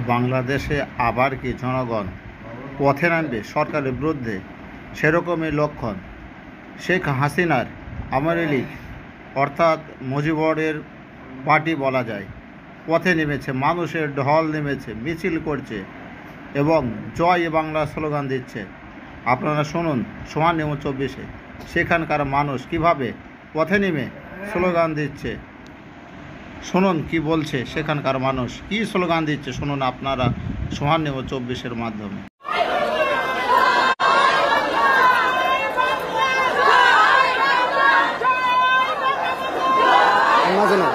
বাংলাদেশে আবার কি জনগণ পথে নামবে সরকারের বিরুদ্ধে? সেরকমই লক্ষণ। শেখ হাসিনার আওয়ামী লীগ অর্থাৎ মুজিবরের পার্টি বলা যায়, পথে নেমেছে, মানুষের ঢল নেমেছে, মিছিল করছে এবং জয় বাংলা স্লোগান দিচ্ছে। আপনারা শুনুন সোহান নিউজ 24-এ সেখানকার মানুষ কিভাবে পথে নেমে স্লোগান দিচ্ছে। শুনুন কি বলছে সেখানকার মানুষ, কি স্লোগান দিচ্ছে শুনুন আপনারা সোহান নিউজ 24-এর মাধ্যমে। না